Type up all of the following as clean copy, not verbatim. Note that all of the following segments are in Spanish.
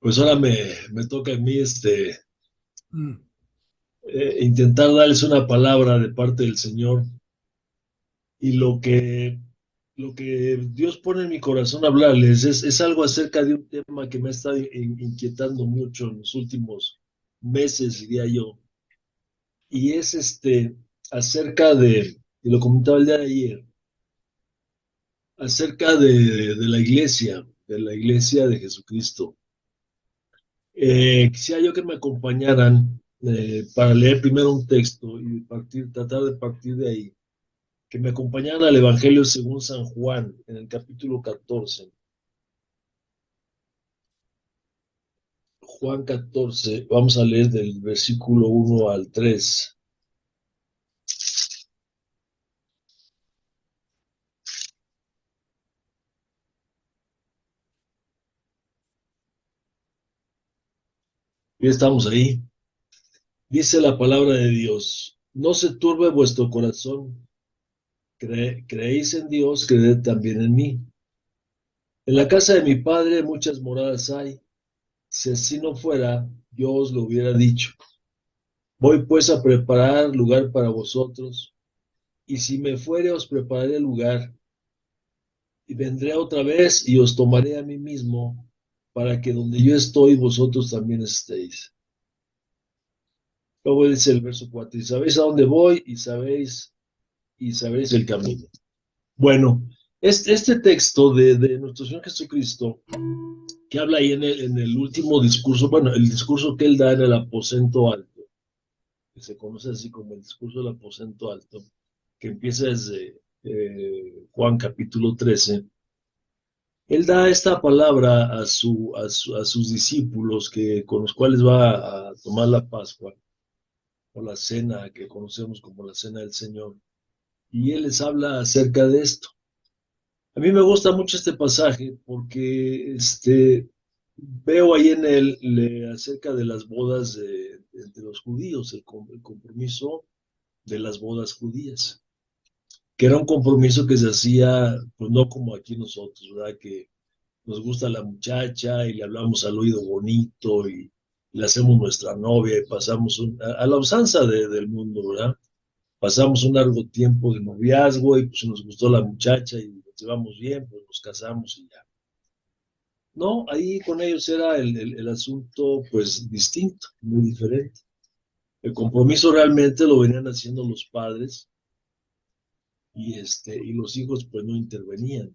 Pues ahora me toca a mí Mm. intentar darles una palabra de parte del Señor y lo que Dios pone en mi corazón hablarles es algo acerca de un tema que me ha estado inquietando mucho en los últimos meses, diría yo, y es acerca y lo comentaba el día de ayer, acerca de la iglesia de Jesucristo. Quisiera yo que me acompañaran para leer primero un texto y tratar de partir de ahí. Que me acompañaran al Evangelio según San Juan, en el capítulo 14. Juan 14, vamos a leer del versículo 1 al 3. Y estamos ahí. Dice la palabra de Dios: No se turbe vuestro corazón. Creéis en Dios, creed también en mí. En la casa de mi padre muchas moradas hay. Si así no fuera, yo os lo hubiera dicho. Voy pues a preparar lugar para vosotros, y si me fuere os prepararé lugar, y vendré otra vez y os tomaré a mí mismo, para que donde yo estoy vosotros también estéis. Luego dice el verso 4: y sabéis a dónde voy, y sabéis el camino. Bueno, este texto de nuestro Señor Jesucristo, que habla ahí en el último discurso, bueno, el discurso que él da en el aposento alto, que se conoce así como el discurso del aposento alto, que empieza desde Juan capítulo 13. Él da esta palabra a sus discípulos con los cuales va a tomar la Pascua o la cena que conocemos como la cena del Señor. Y él les habla acerca de esto. A mí me gusta mucho este pasaje porque veo ahí en él acerca de las bodas de los judíos, el compromiso de las bodas judías, que era un compromiso que se hacía, pues no como aquí nosotros, ¿verdad? Que nos gusta la muchacha y le hablamos al oído bonito y le hacemos nuestra novia y pasamos a la usanza del mundo, ¿verdad? Pasamos un largo tiempo de noviazgo y pues nos gustó la muchacha y nos llevamos bien, pues nos casamos y ya. No, ahí con ellos era el asunto pues distinto, muy diferente. El compromiso realmente lo venían haciendo los padres y los hijos pues no intervenían.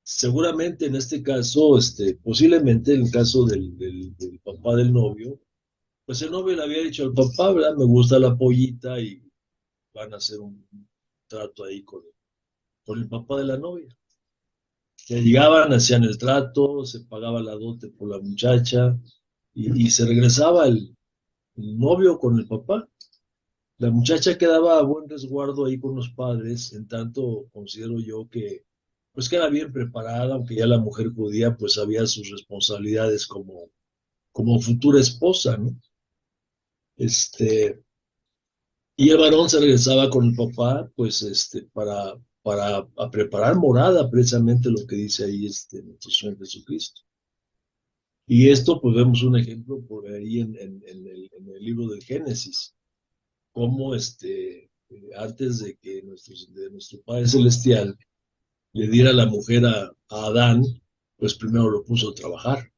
Seguramente en este caso, posiblemente en el caso del papá del novio, pues el novio le había dicho al papá, ¿verdad? Me gusta la pollita y van a hacer un trato ahí con el papá de la novia. Ya llegaban, hacían el trato, se pagaba la dote por la muchacha y se regresaba el novio con el papá. La muchacha quedaba a buen resguardo ahí con los padres, en tanto considero yo que pues queda bien preparada, aunque ya la mujer judía pues sabía sus responsabilidades como futura esposa, ¿no? Este, y el varón se regresaba con el papá pues para a preparar morada, precisamente lo que dice ahí nuestro Señor Jesucristo. Y esto pues vemos un ejemplo por ahí en el libro del Génesis, cómo antes de que de nuestro Padre Celestial le diera la mujer a Adán, pues primero lo puso a trabajar,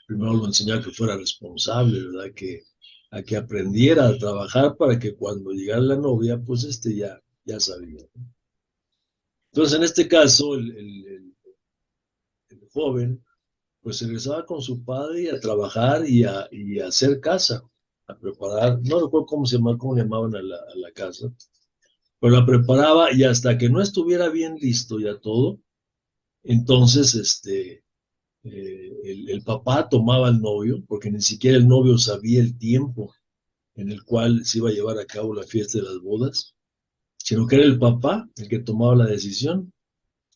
primero lo enseñó a que fuera responsable, ¿verdad? A que aprendiera a trabajar para que cuando llegara la novia, pues ya sabía. Entonces, en este caso, el joven, pues regresaba con su padre y a trabajar y a hacer casa, a preparar, no recuerdo cómo le llamaban a la casa, pero la preparaba y hasta que no estuviera bien listo ya todo, entonces el papá tomaba al novio, porque ni siquiera el novio sabía el tiempo en el cual se iba a llevar a cabo la fiesta de las bodas, sino que era el papá el que tomaba la decisión.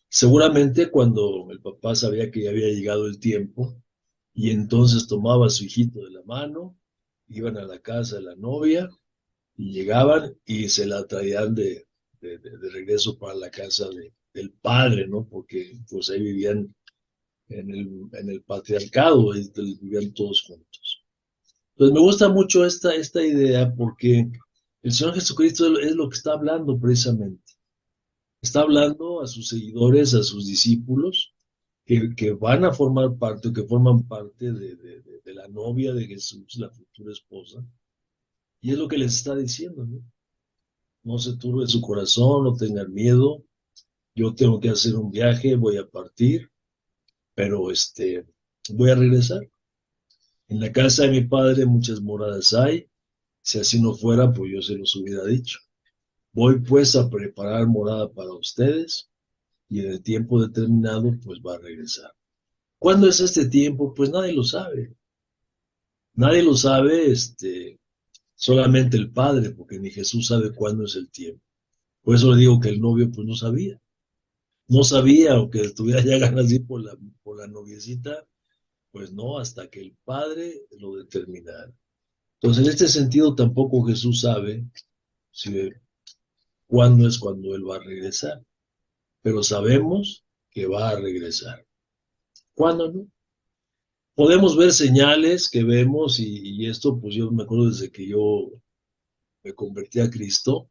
Seguramente cuando el papá sabía que ya había llegado el tiempo, y entonces tomaba a su hijito de la mano, iban a la casa de la novia y llegaban y se la traían de regreso para la casa del padre, ¿no? Porque pues ahí vivían en el patriarcado, vivían todos juntos. Entonces me gusta mucho esta idea porque el Señor Jesucristo es lo que está hablando precisamente. Está hablando a sus seguidores, a sus discípulos, que van a formar parte, que forman parte de la novia de Jesús, la futura esposa. Y es lo que les está diciendo, ¿no? No se turbe su corazón, no tengan miedo. Yo tengo que hacer un viaje, voy a partir, pero voy a regresar. En la casa de mi padre muchas moradas hay. Si así no fuera, pues yo se los hubiera dicho. Voy pues a preparar morada para ustedes y en el tiempo determinado, pues va a regresar. ¿Cuándo es este tiempo? Pues nadie lo sabe. Nadie lo sabe, solamente el Padre, porque ni Jesús sabe cuándo es el tiempo. Por eso le digo que el novio pues no sabía. No sabía, aunque estuviera ya ganas de ir por la noviecita, pues no, hasta que el Padre lo determinara. Entonces, en este sentido, tampoco Jesús sabe si, cuándo es cuando Él va a regresar, pero sabemos que va a regresar. ¿Cuándo no? Podemos ver señales que vemos y esto, pues yo me acuerdo desde que yo me convertí a Cristo,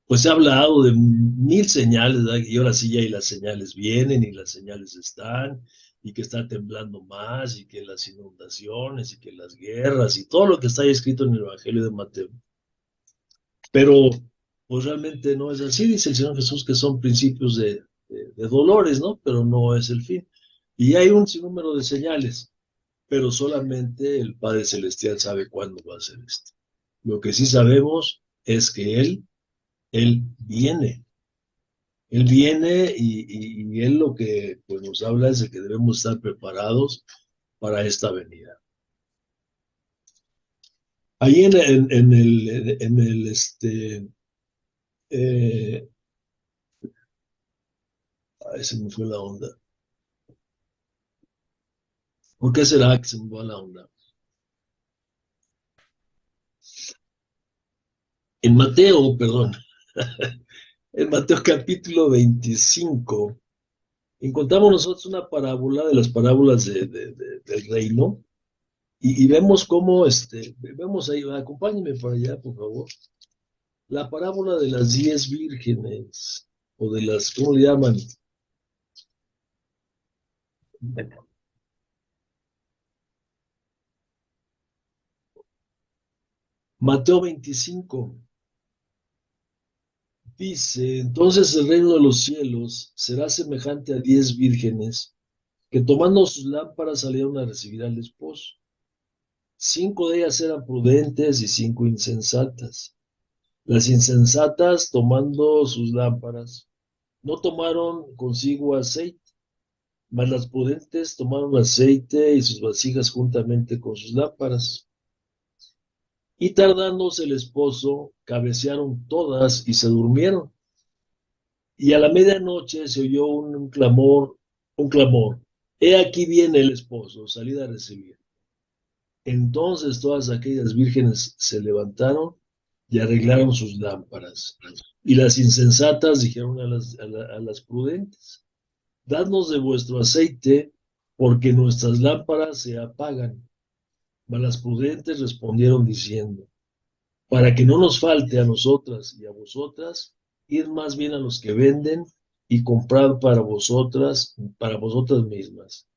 pues se ha hablado de mil señales, ¿verdad? Y ahora sí ya y las señales vienen y las señales están, y que está temblando más, y que las inundaciones, y que las guerras, y todo lo que está ahí escrito en el Evangelio de Mateo. Pero, pues realmente no es así, dice el Señor Jesús, que son principios de dolores, ¿no? Pero no es el fin. Y hay un sinnúmero de señales, pero solamente el Padre Celestial sabe cuándo va a ser esto. Lo que sí sabemos es que Él viene. Él viene y Él lo que pues, nos habla es de que debemos estar preparados para esta venida. Ahí eh, ay, se me fue la onda. ¿Por qué será que se me va la onda? En Mateo, perdón, en Mateo capítulo 25, encontramos nosotros una parábola de las parábolas del reino y vemos cómo, vemos ahí, acompáñenme para allá, por favor, la parábola de las 10 vírgenes, o de las, ¿cómo le llaman? Mateo 25 dice, entonces el reino de los cielos será semejante a 10 vírgenes que tomando sus lámparas salieron a recibir al esposo. 5 de ellas eran prudentes y 5 insensatas. Las insensatas, tomando sus lámparas, no tomaron consigo aceite, mas las prudentes tomaron aceite y sus vasijas juntamente con sus lámparas. Y tardándose el esposo, cabecearon todas y se durmieron. Y a la medianoche se oyó un clamor. He aquí viene el esposo, salid a recibir. Entonces todas aquellas vírgenes se levantaron y arreglaron sus lámparas. Y las insensatas dijeron a las prudentes, dadnos de vuestro aceite, porque nuestras lámparas se apagan. Mas las prudentes respondieron diciendo, para que no nos falte a nosotras y a vosotras, id más bien a los que venden y comprad para vosotras mismas.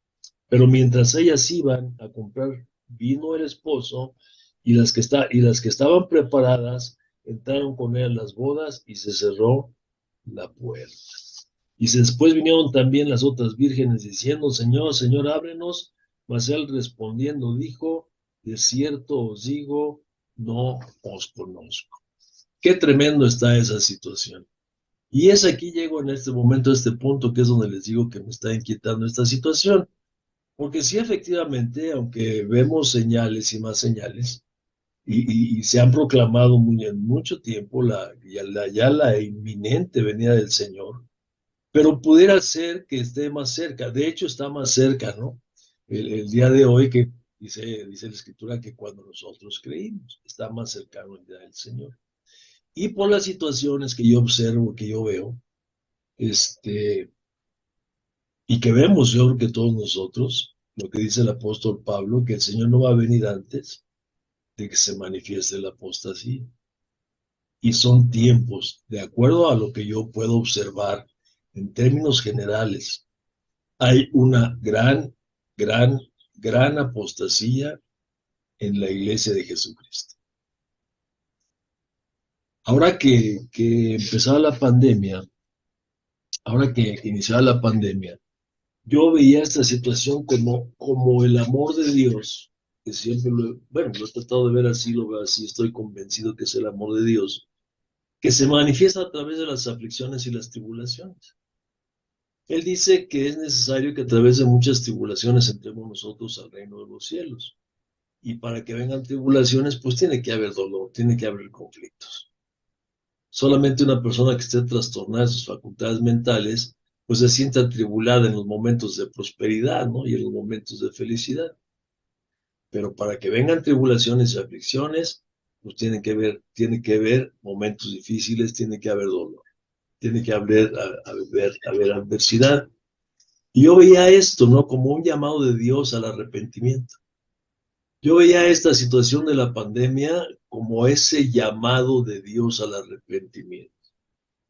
Pero mientras ellas iban a comprar, vino el esposo y las que estaban preparadas entraron con él a las bodas y se cerró la puerta. Y después vinieron también las otras vírgenes diciendo, Señor, Señor, ábrenos. Mas él respondiendo dijo, de cierto os digo, no os conozco. Qué tremendo está esa situación. Y es aquí llego en este momento, a este punto, que es donde les digo que me está inquietando esta situación. Porque sí, efectivamente, aunque vemos señales y más señales, y se han proclamado en mucho tiempo ya la inminente venida del Señor, pero pudiera ser que esté más cerca. De hecho, está más cerca, ¿no? El día de hoy que dice la Escritura que cuando nosotros creímos, está más cercano el día del Señor. Y por las situaciones que yo observo, que yo veo, este, y que vemos, yo creo que todos nosotros, lo que dice el apóstol Pablo, que el Señor no va a venir antes de que se manifieste la apostasía. Y son tiempos, de acuerdo a lo que yo puedo observar en términos generales, hay una gran, gran apostasía en la iglesia de Jesucristo. Ahora que empezaba la pandemia, ahora que iniciaba la pandemia, yo veía esta situación como el amor de Dios, que siempre bueno, lo he tratado de ver así, lo veo así, estoy convencido que es el amor de Dios, que se manifiesta a través de las aflicciones y las tribulaciones. Él dice que es necesario que a través de muchas tribulaciones entremos nosotros al reino de los cielos. Y para que vengan tribulaciones, pues tiene que haber dolor, tiene que haber conflictos. Solamente una persona que esté trastornada de sus facultades mentales, pues se siente atribulada en los momentos de prosperidad, ¿no? Y en los momentos de felicidad. Pero para que vengan tribulaciones y aflicciones, pues tiene que haber momentos difíciles, tiene que haber dolor, tiene que haber adversidad. Y yo veía esto, ¿no? Como un llamado de Dios al arrepentimiento. Yo veía esta situación de la pandemia como ese llamado de Dios al arrepentimiento.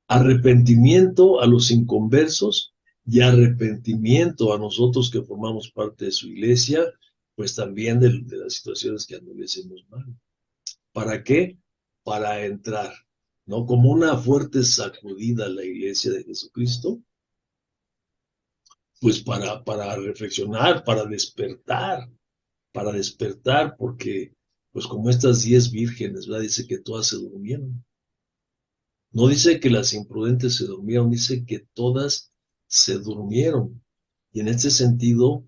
Arrepentimiento a los inconversos y arrepentimiento a nosotros que formamos parte de su iglesia, pues también de las situaciones que andalecemos mal. ¿Para qué? Para entrar, ¿no? Como una fuerte sacudida a la iglesia de Jesucristo, pues para reflexionar, para despertar, porque pues como estas 10 vírgenes, ¿verdad? Dice que todas se durmieron. No dice que las imprudentes se durmieron, dice que todas se durmieron. Y en este sentido,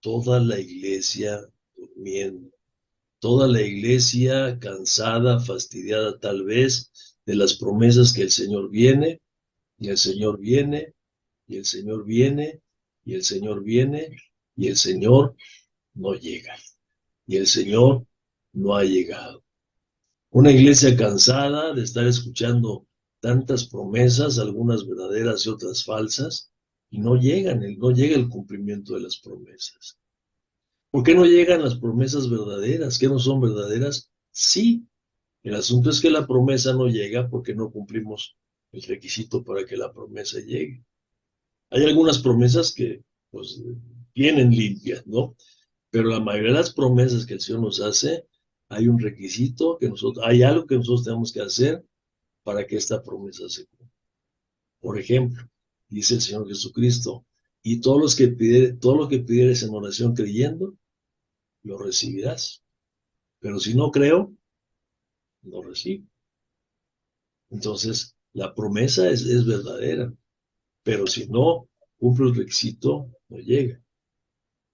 toda la iglesia durmiendo, toda la iglesia cansada, fastidiada tal vez de las promesas que el Señor viene, y el Señor viene, y el Señor viene, y el Señor viene, y el Señor no llega. Y el Señor no ha llegado. Una iglesia cansada de estar escuchando tantas promesas, algunas verdaderas y otras falsas, y no llega el cumplimiento de las promesas. ¿Por qué no llegan las promesas verdaderas? ¿Qué no son verdaderas? Sí, el asunto es que la promesa no llega porque no cumplimos el requisito para que la promesa llegue. Hay algunas promesas que pues vienen limpias, ¿no? Pero la mayoría de las promesas que el Señor nos hace, hay un requisito que hay algo que nosotros tenemos que hacer para que esta promesa se cumpla. Por ejemplo, dice el Señor Jesucristo, y todo lo que pidieres en oración creyendo, lo recibirás. Pero si no creo, no recibo. Entonces, la promesa es verdadera, pero si no cumple el requisito, no llega.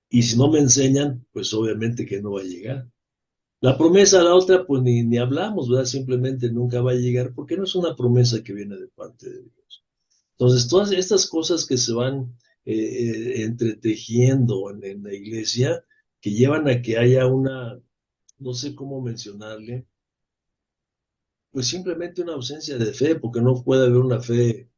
Y si no me enseñan, pues obviamente que no va a llegar. La promesa a la otra, pues ni hablamos, ¿verdad? Simplemente nunca va a llegar porque no es una promesa que viene de parte de Dios. Entonces, todas estas cosas que se van entretejiendo en la iglesia, que llevan a que haya una, no sé cómo mencionarle, pues simplemente una ausencia de fe, porque no puede haber una fe,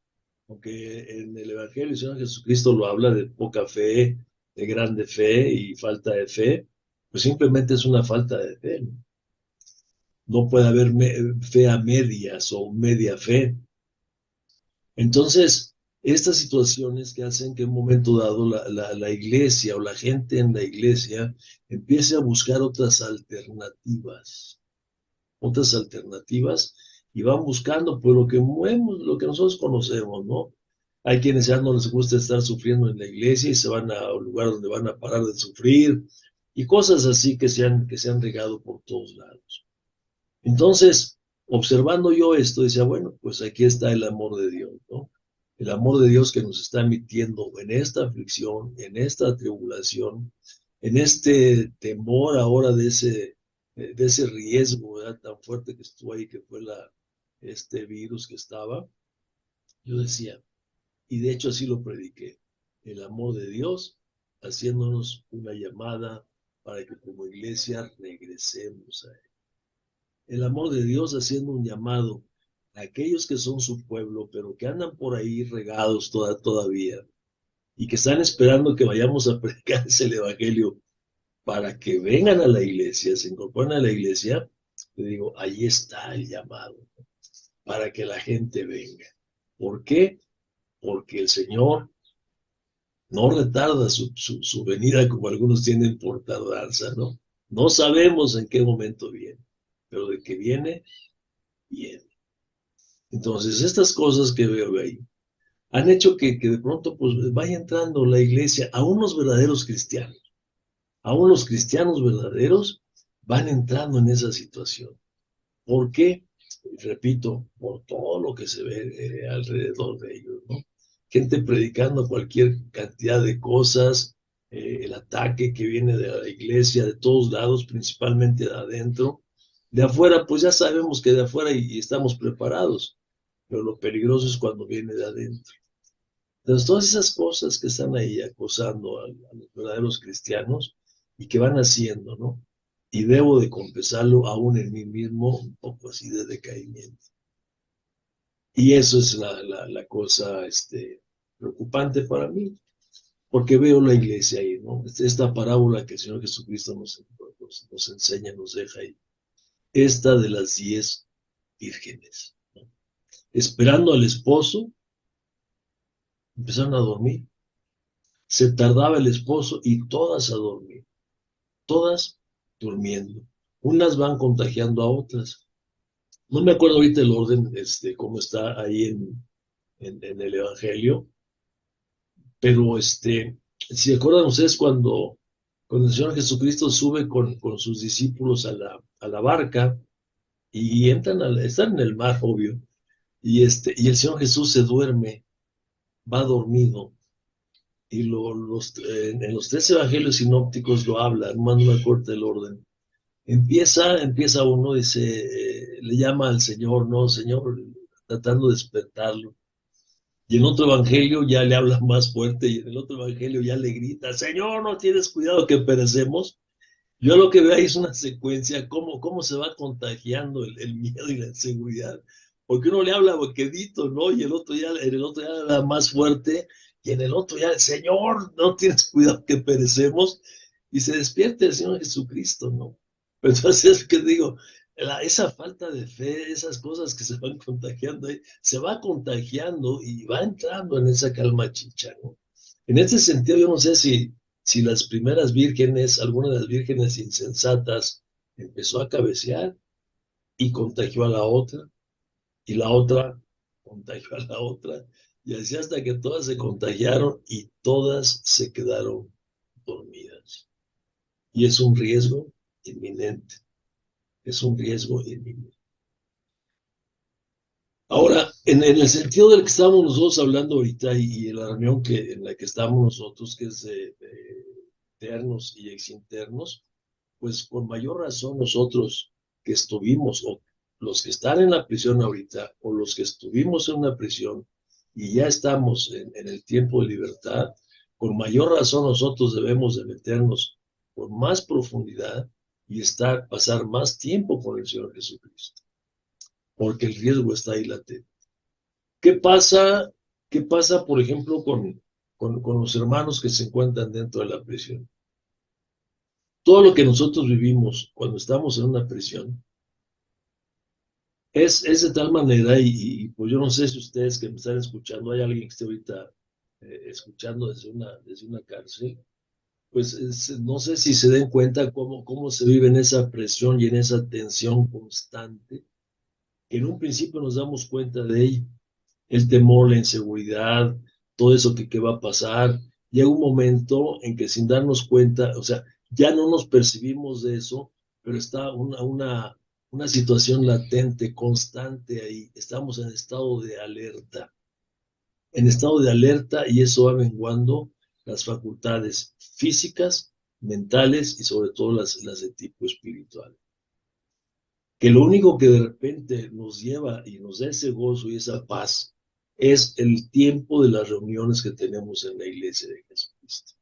aunque en el Evangelio del Señor Jesucristo lo habla de poca fe, de grande fe y falta de fe, pues simplemente es una falta de fe, ¿no? No puede haber fe a medias o media fe. Entonces, estas situaciones que hacen que en un momento dado la iglesia o la gente en la iglesia empiece a buscar otras alternativas y van buscando pues lo que nosotros conocemos, ¿no? Hay quienes ya no les gusta estar sufriendo en la iglesia y se van a un lugar donde van a parar de sufrir y cosas así que se han regado por todos lados. Entonces, observando yo esto, decía, bueno, pues aquí está el amor de Dios, ¿no? El amor de Dios que nos está emitiendo en esta aflicción, en esta tribulación, en este temor ahora de ese riesgo, ¿verdad? Tan fuerte que estuvo ahí, que fue este virus que estaba. Yo decía, y de hecho así lo prediqué, el amor de Dios haciéndonos una llamada para que como iglesia regresemos a Él. El amor de Dios haciendo un llamado a aquellos que son su pueblo, pero que andan por ahí regados todavía, y que están esperando que vayamos a predicar el evangelio para que vengan a la iglesia, se incorporen a la iglesia, le digo, ahí está el llamado, para que la gente venga. ¿Por qué? Porque el Señor no retarda su venida como algunos tienen por tardanza, ¿no? No sabemos en qué momento viene, pero de que viene, viene. Entonces, estas cosas que veo ahí han hecho que de pronto pues vaya entrando la iglesia a unos verdaderos cristianos. Aún los cristianos verdaderos van entrando en esa situación. ¿Por qué? Repito, por todo lo que se ve alrededor de ellos, ¿no? Gente predicando cualquier cantidad de cosas, el ataque que viene de la iglesia, de todos lados, principalmente de adentro. De afuera, pues ya sabemos que de afuera y estamos preparados, pero lo peligroso es cuando viene de adentro. Entonces, todas esas cosas que están ahí acosando a los verdaderos cristianos y que van haciendo, ¿no? Y debo de confesarlo aún en mí mismo, un poco así de decaimiento. Y eso es la cosa preocupante para mí, porque veo la iglesia ahí, ¿no? Esta parábola que el Señor Jesucristo nos enseña, nos deja ahí. Esta de las 10 vírgenes, ¿no? Esperando al esposo, empezaron a dormir. Se tardaba el esposo y todas a dormir, todas durmiendo. Unas van contagiando a otras. No me acuerdo ahorita el orden, cómo está ahí en el Evangelio, pero si se acuerdan ustedes cuando el Señor Jesucristo sube con sus discípulos a la barca y entran están en el mar, obvio, y el Señor Jesús se duerme, va dormido, y en los 3 evangelios sinópticos lo habla, no me acuerdo el orden. Empieza uno, dice, le llama al Señor, no, Señor, tratando de despertarlo. Y en otro evangelio ya le habla más fuerte, y en el otro evangelio ya le grita, Señor, no tienes cuidado que perecemos. Yo lo que veo ahí es una secuencia, cómo se va contagiando el miedo y la inseguridad. Porque uno le habla boquedito, ¿no? Y en el otro ya le habla más fuerte, y en el otro ya, Señor, no tienes cuidado que perecemos. Y se despierta el Señor Jesucristo, ¿no? Pero entonces, ¿qué digo? Esa falta de fe, esas cosas que se van contagiando ahí, se va contagiando y va entrando en esa calma chicha, ¿no? En ese sentido, yo no sé si las primeras vírgenes, alguna de las vírgenes insensatas, empezó a cabecear y contagió a la otra, y la otra contagió a la otra, y así hasta que todas se contagiaron y todas se quedaron dormidas. Y es un riesgo inminente, es un riesgo inminente. Ahora, en el sentido del que estamos nosotros hablando ahorita y en la reunión en la que estamos nosotros, que es de internos y exinternos, pues con mayor razón nosotros que estuvimos, o los que están en la prisión ahorita, o los que estuvimos en una prisión y ya estamos en el tiempo de libertad, con mayor razón nosotros debemos de meternos con más profundidad y pasar más tiempo con el Señor Jesucristo, porque el riesgo está ahí latente. ¿Qué pasa, qué pasa por ejemplo, con los hermanos que se encuentran dentro de la prisión? Todo lo que nosotros vivimos cuando estamos en una prisión es de tal manera, y pues yo no sé si ustedes que me están escuchando, hay alguien que esté ahorita escuchando desde una cárcel, pues no sé si se den cuenta cómo se vive en esa presión y en esa tensión constante, que en un principio nos damos cuenta de ello, el temor, la inseguridad, todo eso que va a pasar. Llega un momento en que sin darnos cuenta, o sea, ya no nos percibimos de eso, pero está una situación latente, constante ahí. Estamos en estado de alerta y eso va menguando las facultades físicas, mentales y sobre todo las de tipo espiritual. Que lo único que de repente nos lleva y nos da ese gozo y esa paz es el tiempo de las reuniones que tenemos en la iglesia de Jesucristo.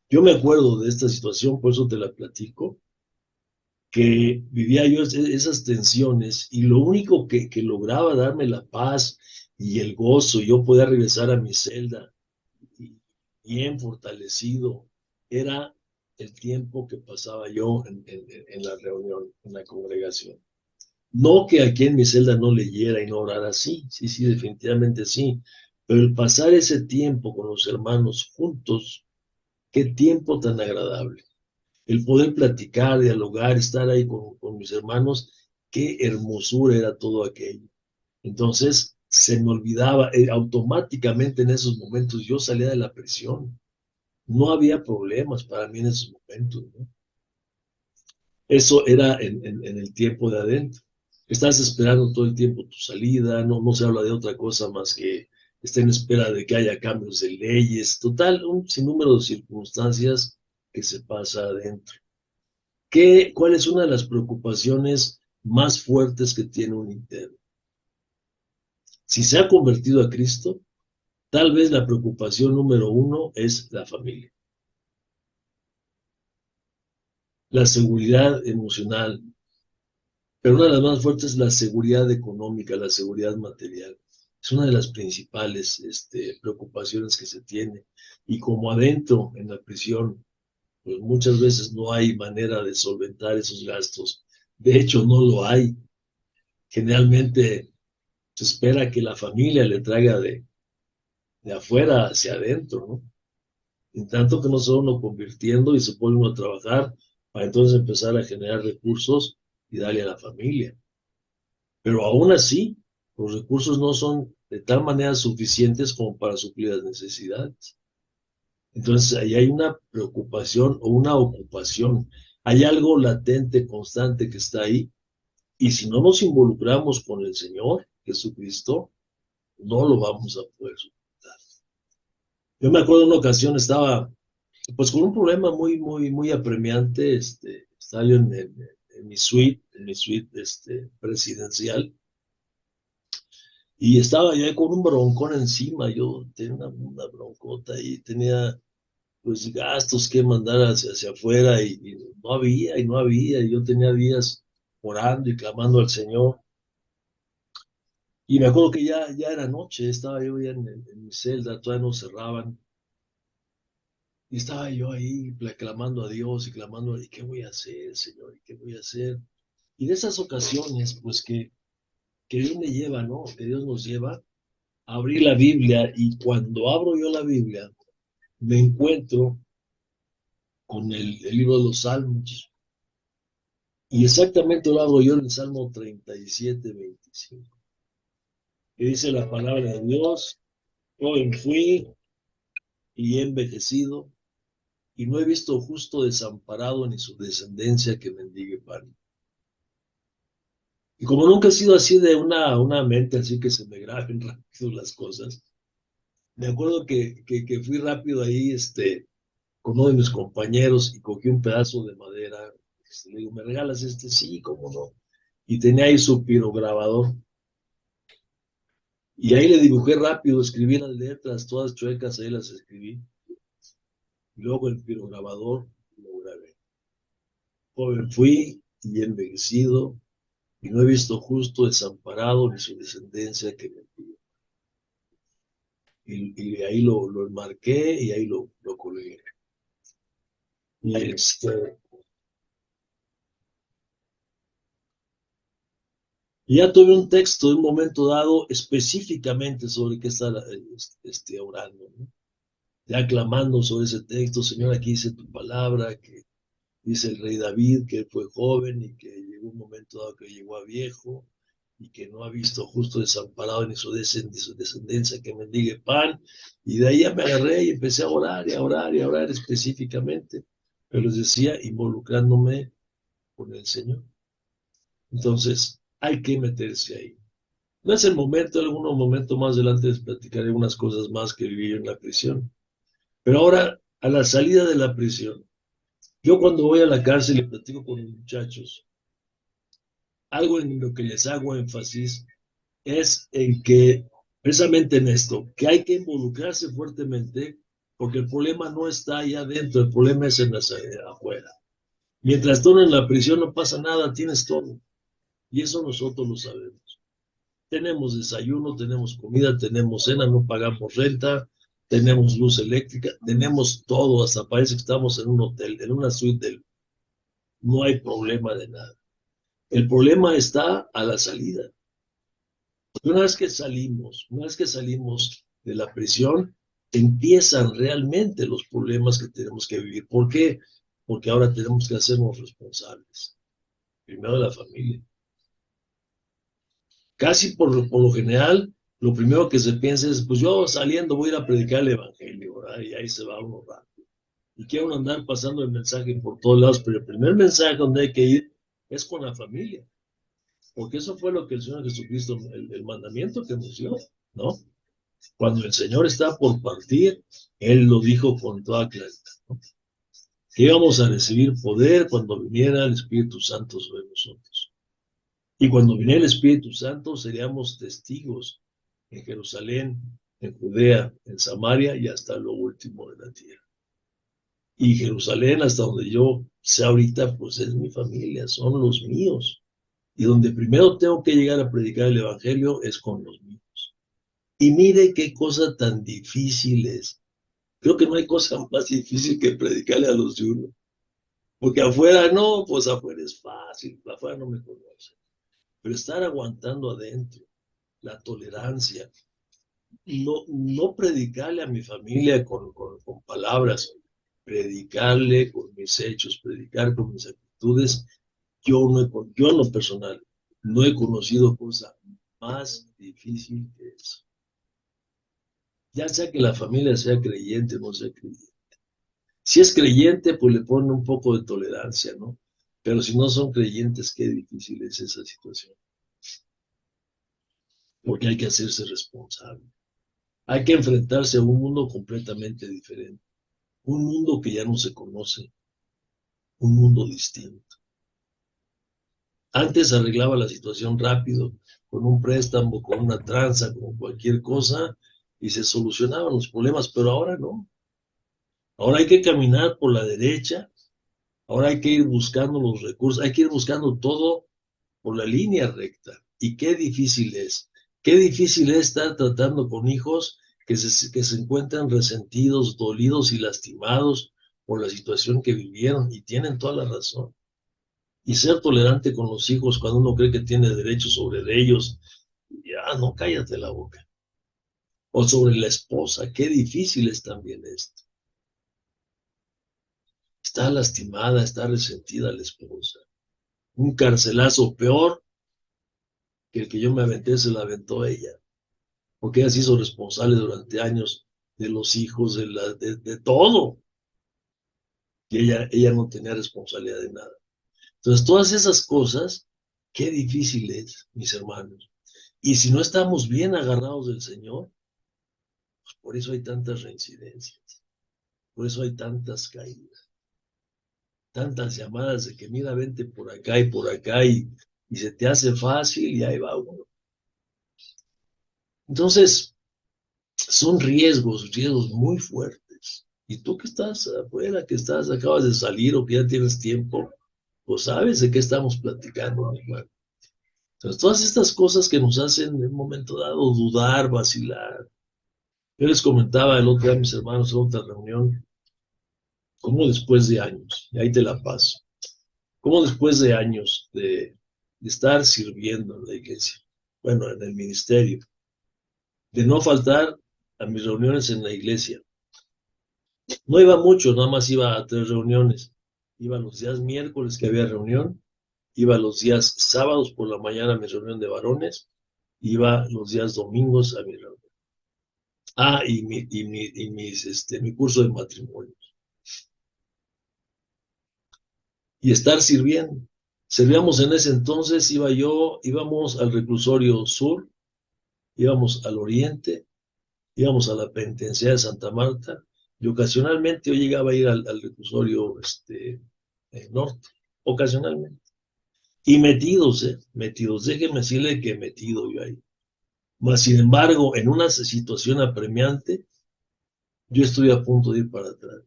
Yo me acuerdo de esta situación, por eso te la platico, que vivía yo esas tensiones y lo único que lograba darme la paz y el gozo, yo podía regresar a mi celda y bien fortalecido. Era el tiempo que pasaba yo en la reunión, en la congregación. No que aquí en mi celda no leyera y no orara, sí, sí, sí, definitivamente sí. Pero el pasar ese tiempo con los hermanos juntos, qué tiempo tan agradable. El poder platicar, dialogar, estar ahí con mis hermanos, qué hermosura era todo aquello. Entonces, se me olvidaba, automáticamente en esos momentos yo salía de la prisión. No había problemas para mí en esos momentos, ¿no? Eso era en el tiempo de adentro. Estás esperando todo el tiempo tu salida, no se habla de otra cosa más que está en espera de que haya cambios de leyes, total, un sinnúmero de circunstancias que se pasa adentro. ¿Cuál es una de las preocupaciones más fuertes que tiene un interno? Si se ha convertido a Cristo, tal vez la preocupación número uno es la familia, la seguridad emocional, pero una de las más fuertes es la seguridad económica, la seguridad material. Es una de las principales preocupaciones que se tiene. Y como adentro, en la prisión, pues muchas veces no hay manera de solventar esos gastos. De hecho, no lo hay. Generalmente se espera que la familia le traiga de afuera hacia adentro, ¿no? En tanto que no se va uno convirtiendo y se pone uno a trabajar para entonces empezar a generar recursos y darle a la familia. Pero aún así, los recursos no son de tal manera suficientes como para suplir las necesidades. Entonces, ahí hay una preocupación o una ocupación. Hay algo latente, constante que está ahí. Y si no nos involucramos con el Señor Jesucristo, no lo vamos a poder superar. Yo me acuerdo una ocasión estaba pues con un problema muy apremiante, estaba yo en mi suite presidencial, y estaba yo con un broncón encima, yo tenía una broncota y tenía pues gastos que mandar hacia afuera y no había, y yo tenía días orando y clamando al Señor. Y me acuerdo que ya era noche, estaba yo ya en mi celda, todavía no cerraban. Y estaba yo ahí clamando a Dios y clamando, ¿y qué voy a hacer, Señor? ¿Y qué voy a hacer? Y de esas ocasiones, pues que Dios me lleva, ¿no? Que Dios nos lleva a abrir la Biblia, y cuando abro yo la Biblia, me encuentro con el libro de los Salmos. Y exactamente lo abro yo en el Salmo 37, 25, que dice la palabra de Dios: joven fui y he envejecido, y no he visto justo desamparado ni su descendencia que mendigue pan. Y como nunca he sido así de una mente así que se me graben rápido las cosas, me acuerdo que fui rápido ahí, con uno de mis compañeros, y cogí un pedazo de madera. Le digo, ¿me regalas este? Sí, cómo no. Y tenía ahí su pirograbador. Y ahí le dibujé rápido, escribí las letras, todas chuecas, ahí las escribí. Y luego el pirograbador lo grabé. Joven fui y envejecido, y no he visto justo desamparado ni su descendencia que me pide. Y ahí lo enmarqué y ahí lo colgué. Y ya tuve un texto de un momento dado específicamente sobre qué estar orando, ¿no? Ya clamando sobre ese texto: Señor, aquí dice tu palabra, que dice el rey David que él fue joven y que llegó un momento dado que llegó a viejo, y que no ha visto justo desamparado ni su descendencia que mendigue pan. Y de ahí ya me agarré y empecé a orar y a orar y a orar específicamente, pero les decía, involucrándome con el Señor. Entonces, hay que meterse ahí. No es el momento, en algún momento más adelante les platicaré unas cosas más que viví en la prisión. Pero ahora, a la salida de la prisión, yo cuando voy a la cárcel y platico con los muchachos, algo en lo que les hago énfasis es en que, precisamente en esto, que hay que involucrarse fuertemente, porque el problema no está allá adentro, el problema es afuera. Mientras tú en la prisión no pasa nada, tienes todo. Y eso nosotros lo sabemos. Tenemos desayuno, tenemos comida, tenemos cena, no pagamos renta, tenemos luz eléctrica, tenemos todo, hasta parece que estamos en un hotel, en una suite no hay problema de nada. El problema está a la salida. Porque una vez que salimos de la prisión, empiezan realmente los problemas que tenemos que vivir. ¿Por qué? Porque ahora tenemos que hacernos responsables. Primero de la familia. Casi por lo general, lo primero que se piensa es, pues yo saliendo voy a ir a predicar el evangelio, ¿verdad? Y ahí se va uno rápido. Y quiere uno andar pasando el mensaje por todos lados, pero el primer mensaje donde hay que ir es con la familia. Porque eso fue lo que el Señor Jesucristo, el mandamiento que nos dio, ¿no? Cuando el Señor está por partir, Él lo dijo con toda claridad, ¿no? Que íbamos a recibir poder cuando viniera el Espíritu Santo sobre nosotros. Y cuando viniera el Espíritu Santo, seríamos testigos en Jerusalén, en Judea, en Samaria y hasta lo último de la tierra. Y Jerusalén, hasta donde yo sé ahorita, pues es mi familia, son los míos. Y donde primero tengo que llegar a predicar el Evangelio es con los míos. Y mire qué cosa tan difícil es. Creo que no hay cosa más difícil que predicarle a los de uno. Porque afuera no, pues afuera es fácil, afuera no me conoce. Pero estar aguantando adentro, la tolerancia, no predicarle a mi familia con palabras, predicarle con mis hechos, predicar con mis actitudes. Yo en lo personal no he conocido cosa más difícil que eso. Ya sea que la familia sea creyente o no sea creyente. Si es creyente, pues le ponen un poco de tolerancia, ¿no? Pero si no son creyentes, qué difícil es esa situación. Porque hay que hacerse responsable. Hay que enfrentarse a un mundo completamente diferente. Un mundo que ya no se conoce. Un mundo distinto. Antes arreglaba la situación rápido, con un préstamo, con una tranza, con cualquier cosa, y se solucionaban los problemas, pero ahora no. Ahora hay que caminar por la derecha, ahora hay que ir buscando los recursos, hay que ir buscando todo por la línea recta. Y qué difícil es estar tratando con hijos que se encuentran resentidos, dolidos y lastimados por la situación que vivieron, y tienen toda la razón. Y ser tolerante con los hijos cuando uno cree que tiene derecho sobre ellos, ya no, cállate la boca. O sobre la esposa, qué difícil es también esto. Está lastimada, está resentida la esposa. Un carcelazo peor que el que yo me aventé se la aventó ella, porque ella se hizo responsable durante años de los hijos, de todo, y ella no tenía responsabilidad de nada. Entonces, todas esas cosas, qué difícil es, mis hermanos. Y si no estamos bien agarrados del Señor, pues por eso hay tantas reincidencias, por eso hay tantas caídas, tantas llamadas de que mira, vente por acá, y se te hace fácil y ahí va uno. Entonces, son riesgos muy fuertes. Y tú que estás afuera, acabas de salir o que ya tienes tiempo, pues sabes de qué estamos platicando, mi hermano. Entonces, todas estas cosas que nos hacen en un momento dado dudar, vacilar. Yo les comentaba el otro día a mis hermanos en otra reunión, cómo después de años, y ahí te la paso, cómo después de años de estar sirviendo en la iglesia, bueno, en el ministerio, de no faltar a mis reuniones en la iglesia. No iba mucho, nada más iba a 3 reuniones. Iba los días miércoles que había reunión, iba los días sábados por la mañana a mi reunión de varones, iba los días domingos a mi reunión. Ah, mi curso de matrimonio. Y estar sirviendo. Servíamos en ese entonces, íbamos al reclusorio sur, íbamos al oriente, íbamos a la penitenciaria de Santa Marta, y ocasionalmente yo llegaba a ir al reclusorio norte, ocasionalmente. Y metidos, déjeme decirle que metido yo ahí. Mas, sin embargo, en una situación apremiante, yo estoy a punto de ir para atrás.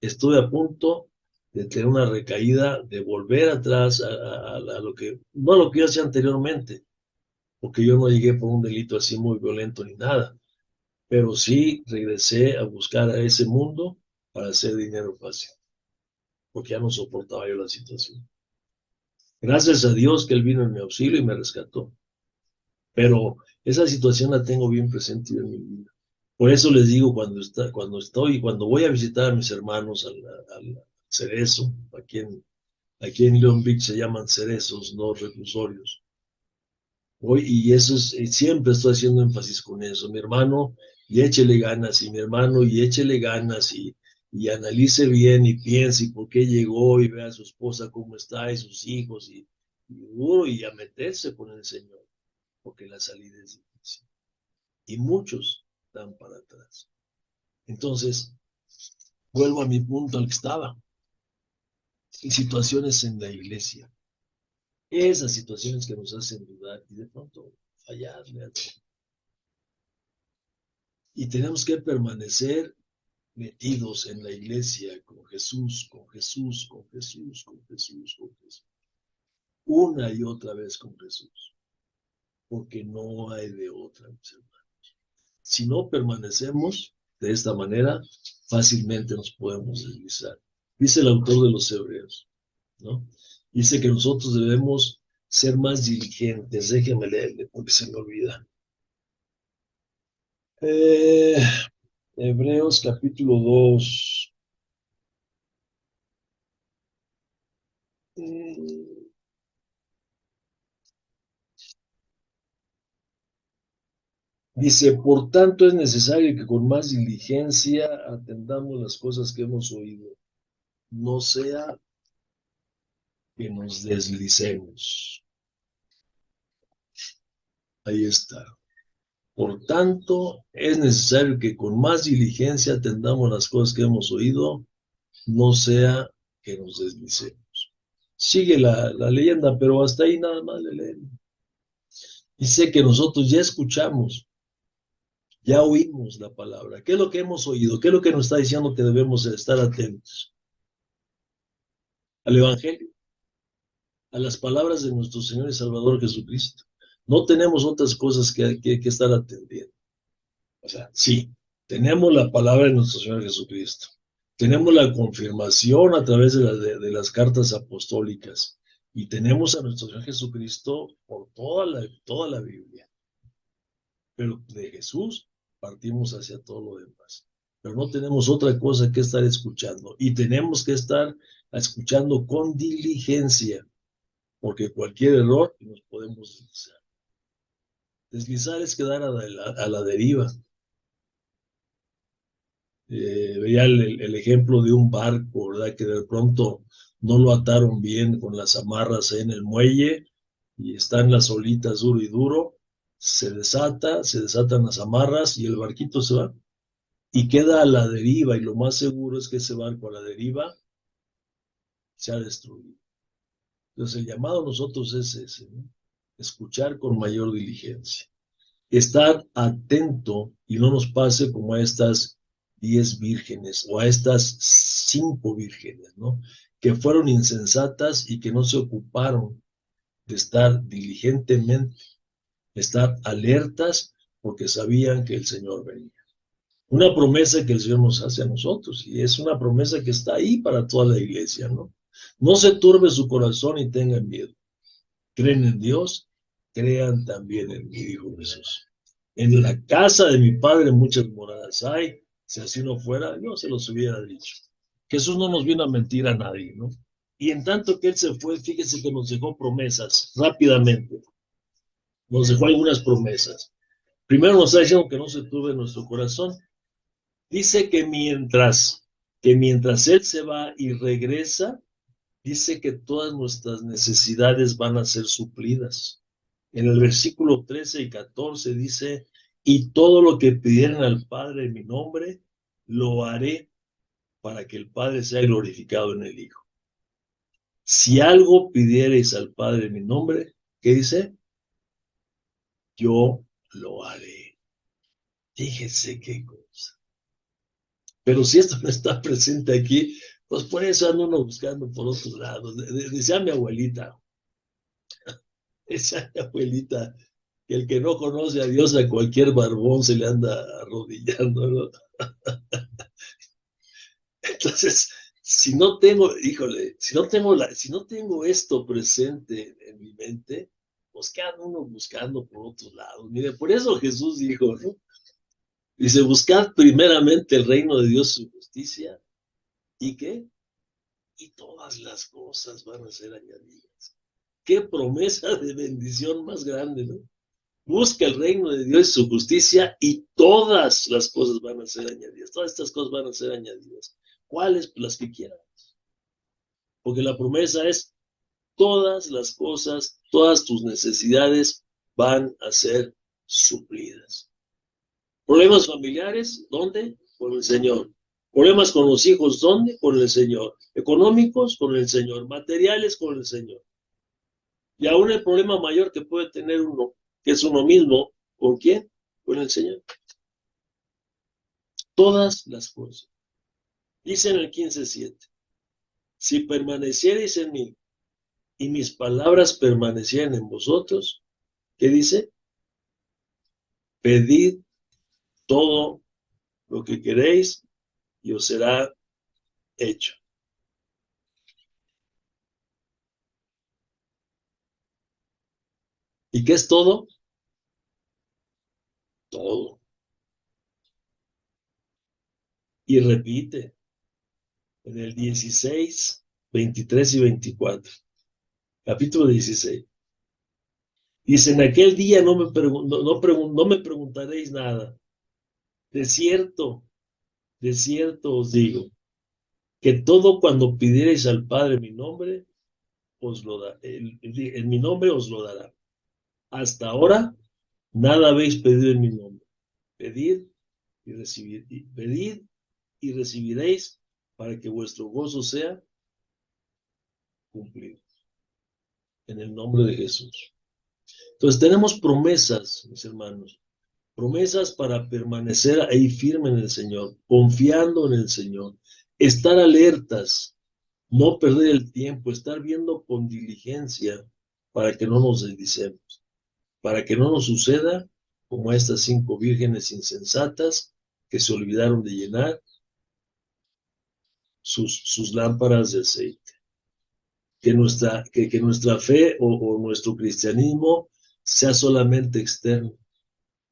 Estoy a punto de tener una recaída, de volver atrás a lo que, no a lo que yo hacía anteriormente, porque yo no llegué por un delito así muy violento ni nada. pero sí regresé a buscar a ese mundo para hacer dinero fácil, porque ya no soportaba yo la situación. Gracias a Dios que Él vino en mi auxilio y me rescató, pero esa situación la tengo bien presente en mi vida. Por eso les digo, cuando voy a visitar a mis hermanos al Cerezo, aquí en Long Beach se llaman cerezos, no reclusorios. Voy, y eso es, siempre estoy haciendo énfasis con eso. Mi hermano, y échele ganas, y mi hermano, y échele ganas, y analice bien, y piense, y por qué llegó, y vea a su esposa cómo está, y sus hijos, y duro, y a meterse con el Señor, porque la salida es difícil. Y muchos están para atrás. Entonces, vuelvo a mi punto al que estaba. Y situaciones en la iglesia. Esas situaciones que nos hacen dudar y de pronto fallarle al Señor. Y tenemos que permanecer metidos en la iglesia con Jesús, con Jesús, con Jesús, con Jesús, con Jesús. Una y otra vez con Jesús. Porque no hay de otra, mis hermanos. Si no permanecemos de esta manera, fácilmente nos podemos deslizar. Dice el autor de los Hebreos, ¿no? Dice que nosotros debemos ser más diligentes. Déjenme leerle porque se me olvida. Hebreos capítulo 2. Dice, por tanto es necesario que con más diligencia atendamos las cosas que hemos oído, no sea que nos deslicemos. Ahí está. Por tanto, es necesario que con más diligencia atendamos las cosas que hemos oído, no sea que nos deslicemos. Sigue la leyenda, pero hasta ahí nada más le leemos. Dice que nosotros ya escuchamos, ya oímos la palabra. ¿Qué es lo que hemos oído? ¿Qué es lo que nos está diciendo que debemos estar atentos? Al Evangelio, a las palabras de nuestro Señor y Salvador Jesucristo. No tenemos otras cosas que estar atendiendo. O sea, sí, tenemos la palabra de nuestro Señor Jesucristo. Tenemos la confirmación a través de las cartas apostólicas. Y tenemos a nuestro Señor Jesucristo por toda la Biblia. Pero de Jesús partimos hacia todo lo demás. Pero no tenemos otra cosa que estar escuchando. Y tenemos que estar escuchando con diligencia, porque cualquier error nos podemos deslizar. Deslizar es quedar a la deriva. Veía el ejemplo de un barco, ¿verdad? Que de pronto no lo ataron bien con las amarras en el muelle y están las olitas duro y duro, se desatan las amarras y el barquito se va y queda a la deriva, y lo más seguro es que ese barco a la deriva se ha destruido. Entonces el llamado a nosotros es ese, ¿no? Escuchar con mayor diligencia, estar atento y no nos pase como a estas 10 vírgenes o a estas 5 vírgenes, ¿no? Que fueron insensatas y que no se ocuparon de estar diligentemente, estar alertas porque sabían que el Señor venía. Una promesa que el Señor nos hace a nosotros, y es una promesa que está ahí para toda la iglesia, ¿no? No se turbe su corazón y tengan miedo. Creen en Dios, crean también en mí, dijo Jesús. En la casa de mi Padre muchas moradas hay. Si así no fuera, yo se los hubiera dicho. Jesús no nos vino a mentir a nadie, ¿no? Y en tanto que Él se fue, fíjese que nos dejó promesas rápidamente. Nos dejó algunas promesas. Primero nos está diciendo que no se turbe nuestro corazón. Dice que mientras Él se va y regresa, dice que todas nuestras necesidades van a ser suplidas. En el versículo 13 y 14 dice, y todo lo que pidieran al Padre en mi nombre, lo haré para que el Padre sea glorificado en el Hijo. Si algo pidierais al Padre en mi nombre, ¿qué dice? Yo lo haré. Fíjese qué cosa. Pero si esto no está presente aquí, pues por eso ando uno buscando por otro lado. Decía mi abuelita, que el que no conoce a Dios, a cualquier barbón se le anda arrodillando, ¿no? Entonces, si no tengo, híjole, si no tengo esto presente en mi mente, pues qué anda uno buscando por otros lados. Mire, por eso Jesús dijo, ¿no? Dice, buscad primeramente el reino de Dios, su justicia, ¿y qué? Y todas las cosas van a ser añadidas. Qué promesa de bendición más grande, ¿no? Busca el reino de Dios y su justicia y todas las cosas van a ser añadidas. Todas estas cosas van a ser añadidas. ¿Cuáles? Las que quieran. Porque la promesa es todas las cosas, todas tus necesidades van a ser suplidas. Problemas familiares, ¿dónde? Con el Señor. Problemas con los hijos, ¿dónde? Con el Señor. Económicos, con el Señor. Materiales, con el Señor. Y aún el problema mayor que puede tener uno, que es uno mismo, ¿con quién? Con el Señor. Todas las cosas. Dice en el 15:7, si permaneciereis en mí y mis palabras permanecieran en vosotros, ¿qué dice? Pedid todo lo que queréis y os será hecho. ¿Y qué es todo? Todo. Y repite en el 16, 23 y 24, capítulo 16. Dice, en aquel día no me preguntaréis nada. De cierto os digo, que todo cuando pidiereis al Padre mi nombre, os lo da, en mi nombre os lo dará. Hasta ahora, nada habéis pedido en mi nombre. Pedid pedid y recibiréis para que vuestro gozo sea cumplido. En el nombre de Jesús. Entonces tenemos promesas, mis hermanos, promesas para permanecer ahí firme en el Señor, confiando en el Señor, estar alertas, no perder el tiempo, estar viendo con diligencia para que no nos deslicemos, para que no nos suceda como a estas 5 vírgenes insensatas que se olvidaron de llenar sus lámparas de aceite. Que nuestra fe o nuestro cristianismo sea solamente externo,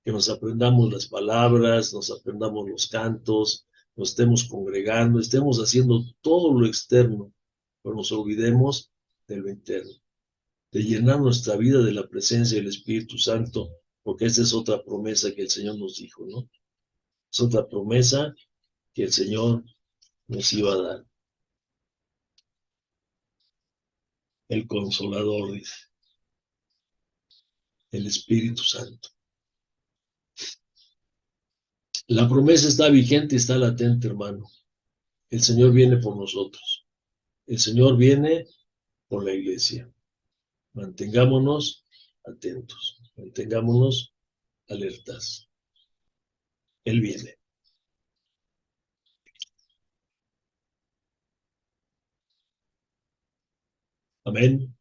que nos aprendamos las palabras, nos aprendamos los cantos, nos estemos congregando, estemos haciendo todo lo externo, pero nos olvidemos de lo interno, de llenar nuestra vida de la presencia del Espíritu Santo, porque esa es otra promesa que el Señor nos dijo, ¿no? Es otra promesa que el Señor nos iba a dar. El Consolador, dice, el Espíritu Santo. La promesa está vigente y está latente, hermano. El Señor viene por nosotros. El Señor viene por la iglesia. Mantengámonos atentos, mantengámonos alertas. Él viene. Amén.